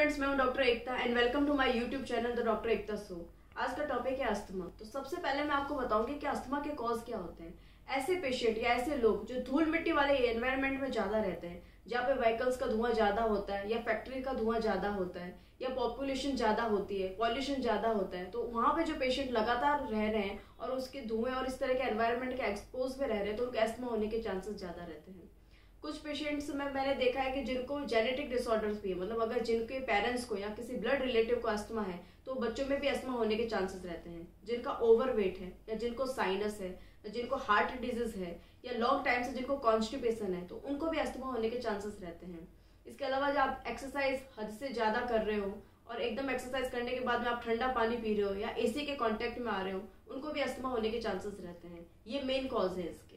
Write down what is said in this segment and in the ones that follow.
Friends, मैं हूं doctor Ekta and welcome to my YouTube channel the doctor Ekta show. आज का टॉपिक है अस्थमा। तो सबसे पहले मैं आपको बताऊंगी कि अस्थमा के कॉज क्या होते हैं। ऐसे पेशेंट या ऐसे लोग जो धूल मिट्टी वाले एनवायरनमेंट में ज्यादा रहते हैं, जहाँ पे व्हीकल्स का धुआं ज्यादा होता है या फैक्ट्री का धुआं ज्यादा होता है या पॉपुलेशन ज्यादा होती है, पॉल्यूशन ज्यादा होता है, तो वहां पे जो पेशेंट लगातार रह रहे हैं और उसके धुएं और इस तरह के एनवायरनमेंट के एक्सपोज में रह रहे हैं, तो उनको अस्थमा होने के चांसेस ज्यादा रहते हैं। कुछ पेशेंट्स में मैंने देखा है कि जिनको जेनेटिक डिसऑर्डर्स भी है, मतलब अगर जिनके पेरेंट्स को या किसी ब्लड रिलेटिव को अस्थमा है तो बच्चों में भी अस्थमा होने के चांसेस रहते हैं। जिनका ओवरवेट है या जिनको साइनस है या जिनको हार्ट डिजीज है या लॉन्ग टाइम से जिनको कॉन्स्टिपेशन है, तो उनको भी अस्थमा होने के चांसेस रहते हैं। इसके अलावा जब आप एक्सरसाइज हद से ज्यादा कर रहे हो और एकदम एक्सरसाइज करने के बाद में आप ठंडा पानी पी रहे हो या एसी के कांटेक्ट में आ रहे हो, उनको भी अस्थमा होने के चांसेस रहते हैं। ये मेन कॉज है इसके।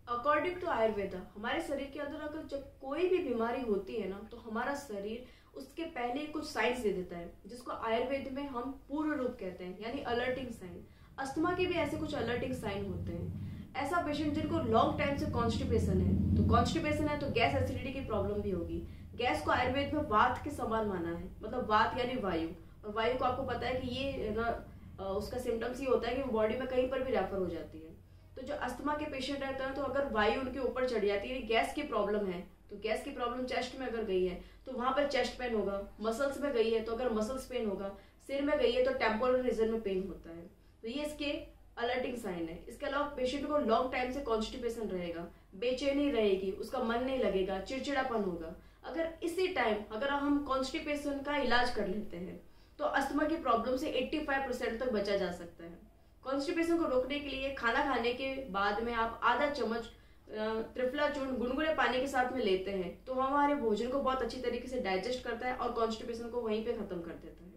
अकॉर्डिंग टू आयुर्वेदा, हमारे शरीर के अंदर अगर जब कोई भी बीमारी होती है ना, तो हमारा शरीर उसके पहले कुछ साइंस दे देता है, जिसको आयुर्वेद में हम पूर्व रूप कहते हैं, यानी अलर्टिंग साइन। अस्थमा के भी ऐसे कुछ अलर्टिंग साइन होते हैं। ऐसा पेशेंट जिनको लॉन्ग टाइम से कॉन्स्टिपेशन है, तो कॉन्स्टिपेशन है तो गैस एसिडिटी की प्रॉब्लम भी होगी। गैस को आयुर्वेद में वात के समान माना है, मतलब वात यानी वायु, और वायु को आपको पता है कि ये ना उसका सिम्टम्स ये होता है कि बॉडी में कहीं पर भी रेफर हो जाती है। तो जो अस्थमा के पेशेंट रहते हैं, तो अगर वायु उनके ऊपर चढ़ जाती है, गैस की प्रॉब्लम है, तो गैस की प्रॉब्लम चेस्ट में अगर गई है तो वहां पर चेस्ट पेन होगा। मसल्स में गई है तो अगर मसल्स पेन होगा। सिर में गई है तो टेम्पोरल रीजन में पेन होता है। तो ये इसके अलर्टिंग साइन है। इसके अलावा पेशेंट को लॉन्ग टाइम से कॉन्स्टिपेशन रहेगा, बेचैनी रहेगी, उसका मन नहीं लगेगा, चिड़चिड़ापन होगा। अगर इसी टाइम अगर हम कॉन्स्टिपेशन का इलाज कर लेते हैं तो अस्थमा की प्रॉब्लम से 85% तक बचा जा सकता है। कॉन्स्टिपेशन को रोकने के लिए खाना खाने के बाद में आप आधा चम्मच त्रिफला चूर्ण गुनगुने पानी के साथ में लेते हैं, तो हमारे भोजन को बहुत अच्छी तरीके से डाइजेस्ट करता है और कॉन्स्टिपेशन को वहीं पे खत्म कर देता है।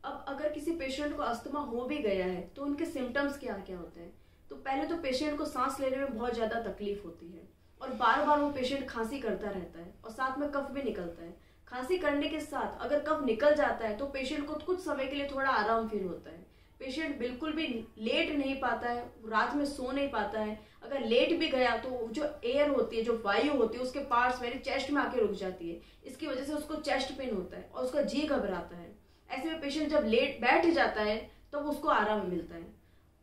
अब अगर किसी पेशेंट को अस्थमा हो भी गया है तो उनके सिम्टम्स क्या क्या होते हैं। तो पहले तो पेशेंट को सांस लेने में बहुत ज्यादा तकलीफ होती है और बार बार वो पेशेंट खांसी करता रहता है और साथ में कफ भी निकलता है। खांसी करने के साथ अगर कफ निकल जाता है तो पेशेंट को कुछ समय के लिए थोड़ा आराम फील होता है। पेशेंट बिल्कुल भी लेट नहीं पाता है, रात में सो नहीं पाता है। अगर लेट भी गया तो जो एयर होती है, जो वायु होती है, उसके पार्ट्स मेरे चेस्ट में आके रुक जाती है। इसकी वजह से उसको चेस्ट पेन होता है और उसका जी घबराता है। ऐसे में पेशेंट जब लेट बैठ जाता है तो उसको आराम मिलता है।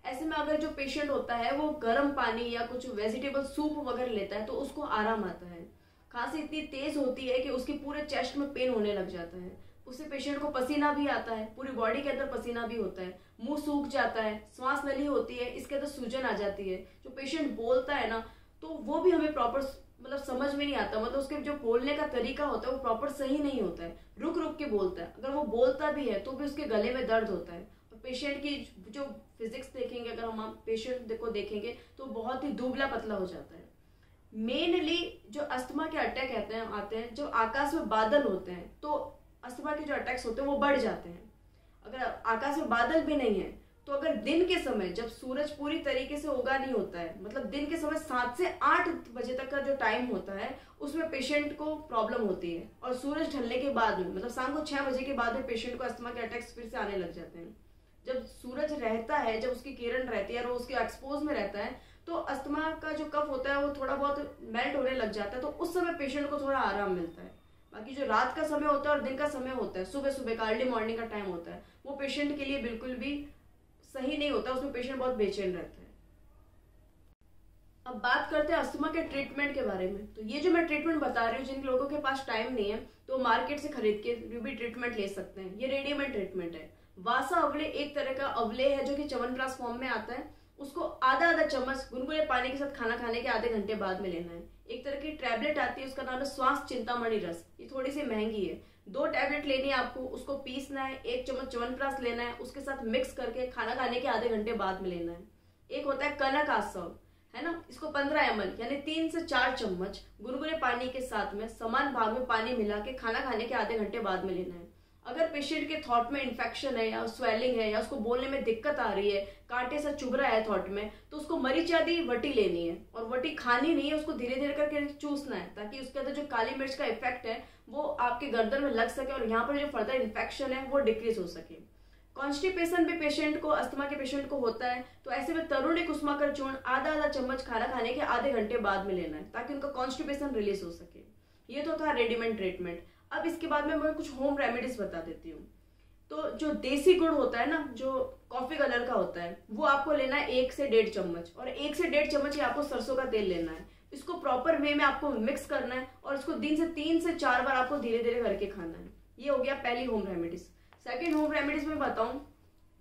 ऐसे में अगर जो पेशेंट होता है वो गर्म पानी या कुछ वेजिटेबल सूप वगैरह लेता है तो उसको आराम आता है। खांसी इतनी तेज होती है कि उसके पूरे चेस्ट में पेन होने लग जाता है। उससे पेशेंट को पसीना भी आता है, पूरी बॉडी के अंदर पसीना भी होता है, मुंह सूख जाता है, श्वास नली होती है, इसके अंदर सूजन आ जाती है। जो पेशेंट बोलता है ना, तो वो भी हमें प्रॉपर मतलब समझ में नहीं आता, मतलब उसके जो बोलने का तरीका होता है वो प्रॉपर सही नहीं होता है, रुक रुक के बोलता है। अगर वो बोलता भी है तो भी उसके गले में दर्द होता है। और पेशेंट की जो फिजिक्स देखेंगे, अगर हम पेशेंट को देखेंगे तो बहुत ही दुबला पतला हो जाता है। मेनली जो अस्थमा के अटैक आते हैं जो आकाश में बादल होते हैं, तो अस्थमा के जो अटैक्स होते हैं वो बढ़ जाते हैं। अगर आकाश में बादल भी नहीं है तो अगर दिन के समय जब सूरज पूरी तरीके से उगा नहीं होता है, मतलब दिन के समय 7 से 8 बजे तक का जो टाइम होता है, उसमें पेशेंट को प्रॉब्लम होती है। और सूरज ढलने के बाद में, मतलब शाम को 6 बजे के बाद में पेशेंट को अस्थमा के अटैक्स फिर से आने लग जाते हैं। जब सूरज रहता है, जब उसकी किरण रहती है और वो उसके एक्सपोज में रहता है, तो अस्थमा का जो कफ होता है वो थोड़ा बहुत मेल्ट होने लग जाता है, तो उस समय पेशेंट को थोड़ा आराम मिलता है। बाकी जो रात का समय होता है और दिन का समय होता है, सुबह सुबह का अर्ली मॉर्निंग का टाइम होता है, वो पेशेंट के लिए बिल्कुल भी सही नहीं होता, उसमें पेशेंट बहुत बेचैन रहता है। अब बात करते हैं अस्थमा के ट्रीटमेंट के बारे में। तो ये जो मैं ट्रीटमेंट बता रही हूँ, जिन लोगों के पास टाइम नहीं है तो मार्केट से खरीद के भी ट्रीटमेंट ले सकते हैं। ये रेडीमेड ट्रीटमेंट है। वासा अवले एक तरह का अवले है जो कि च्यवनप्राश फॉर्म में आता है। उसको आधा आधा चम्मच गुनगुने पानी के साथ खाना खाने के आधे घंटे बाद में लेना है। एक तरह की टैबलेट आती है, उसका नाम है श्वास चिंतामणि रस। ये थोड़ी सी महंगी है। 2 टैबलेट लेनी है आपको, उसको पीसना है, 1 चम्मच च्यवनप्राश लेना है, उसके साथ मिक्स करके खाना खाने के आधे घंटे बाद में लेना है। एक होता है कनक आसव, है ना, इसको 15 ml यानी 3 से 4 चम्मच गुनगुने पानी के साथ में समान भाग में पानी मिला के खाना खाने के आधे घंटे बाद में लेना है। अगर पेशेंट के थॉट में इन्फेक्शन है या स्वेलिंग है या उसको बोलने में दिक्कत आ रही है, कांटे से चुभ रहा है थॉट में, तो उसको मरीच आदि वटी लेनी है और वटी खानी नहीं है, उसको धीरे धीरे करके चूसना है, ताकि उसके अंदर जो काली मिर्च का इफेक्ट है वो आपके गर्दन में लग सके और यहाँ पर जो फर्दर इन्फेक्शन है वो डिक्रीज हो सके। कॉन्स्टिपेशन भी पेशेंट को, अस्थमा के पेशेंट को होता है, तो ऐसे में तरुणी कुसुमाकर चूर्ण आधा आधा चम्मच खाना खाने के आधे घंटे बाद में लेना है, ताकि उनका कॉन्स्टिपेशन रिलीज हो सके। ये तो था रेडीमेड ट्रीटमेंट। अब इसके बाद में मैं कुछ होम रेमेडीज बता देती हूँ। तो जो देसी गुड़ होता है ना, जो कॉफी कलर का होता है, वो आपको लेना है 1 से 1.5 चम्मच, और 1 से 1.5 चम्मच ही आपको सरसों का तेल लेना है। इसको प्रॉपर वे में आपको मिक्स करना है और इसको दिन से 3 से 4 बार आपको धीरे धीरे करके खाना है। ये हो गया पहली home remedies. Second home remedies में बताऊं,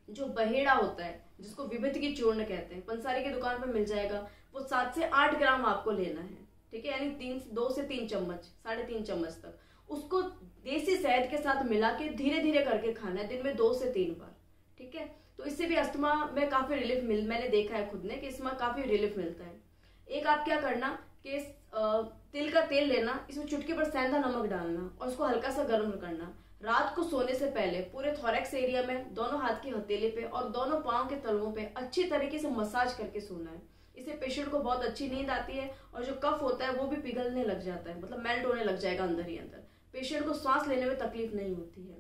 जो बहेड़ा होता है जिसको विभूति की चूर्ण कहते हैं, पंसारी की दुकान पर मिल जाएगा, वो 7 से 8 ग्राम आपको लेना है, ठीक है, यानी 2 से 3 चम्मच, 3.5 चम्मच तक। उसको देसी शहद के साथ मिला के धीरे धीरे करके खाना है, दिन में 2 से 3 बार, ठीक है। तो इससे भी अस्थमा में काफी रिलीफ मैंने देखा है खुद ने कि इसमें काफी रिलीफ मिलता है। एक आप क्या करना कि तिल का तेल लेना, इसमें चुटकी पर सेंधा नमक डालना और उसको हल्का सा गर्म करना। रात को सोने से पहले पूरे थोरैक्स एरिया में, दोनों हाथ की हथेली पे और दोनों पांव के तलवों पे अच्छी तरीके से मसाज करके सोना है। इससे पेशेंट को बहुत अच्छी नींद आती है और जो कफ होता है वो भी पिघलने लग जाता है, मतलब मेल्ट होने लग जाएगा अंदर ही अंदर। पेशेंट को सांस लेने में तकलीफ नहीं होती है।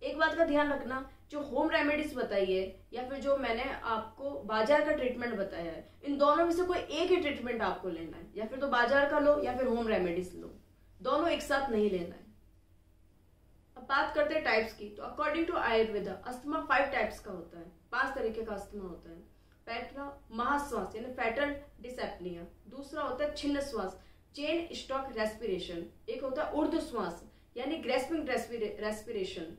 एक बात का ध्यान रखना, जो होम रेमेडीज बताई है या फिर जो मैंने आपको बाजार का ट्रीटमेंट बताया है, इन दोनों में से कोई एक ही ट्रीटमेंट आपको लेना है, या फिर तो बाजार का लो या फिर होम रेमेडीज लो, दोनों एक साथ नहीं लेना है। अब बात करते हैं टाइप्स की। तो according to Ayurveda asthma 5 types का होता है, 5 तरीके का अस्थमा होता है। पहला महाश्वास यानी फैटल डिसएप्निया, दूसरा होता है छिन्न श्वास चेन स्टॉक रेस्पिरेशन, एक होता है ऊर्ध्व श्वास यानी ग्रेस्पिंग रेस्पिरेशन,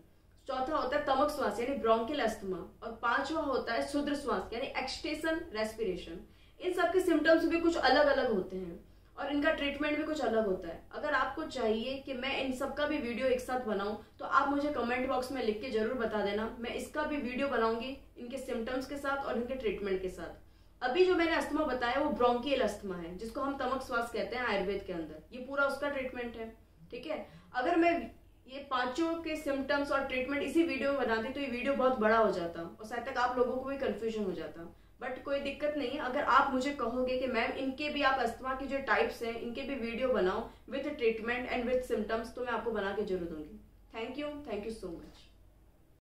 चौथा होता है तमक श्वास यानी ब्रोंकियल अस्थमा, और पांचवा होता है क्षुद्र श्वास यानी एक्सटेशन रेस्पिरेशन। इन सब के सिम्टम्स भी कुछ अलग अलग होते हैं और इनका ट्रीटमेंट भी कुछ अलग होता है। अगर आपको चाहिए कि मैं इन सब का भी वीडियो एक साथ बनाऊं तो आप मुझे कमेंट बॉक्स में लिख के जरूर बता देना, मैं इसका भी वीडियो बनाऊंगी इनके सिम्टम्स के साथ और इनके ट्रीटमेंट के साथ। अभी जो मैंने अस्थमा बताया वो ब्रोंकियल अस्थमा है, जिसको हम तमक श्वास कहते हैं आयुर्वेद के अंदर, ये पूरा उसका ट्रीटमेंट है, ठीक है। अगर मैं ये पांचों के सिम्टम्स और ट्रीटमेंट इसी वीडियो में बनाती तो ये वीडियो बहुत बड़ा हो जाता और शायद तक आप लोगों को भी कंफ्यूजन हो जाता, बट कोई दिक्कत नहीं है। अगर आप मुझे कहोगे कि मैम इनके भी आप अस्थमा की जो टाइप्स हैं इनके भी वीडियो बनाओ with treatment and with symptoms, तो मैं आपको बना के जरूर दूंगी। Thank you so much.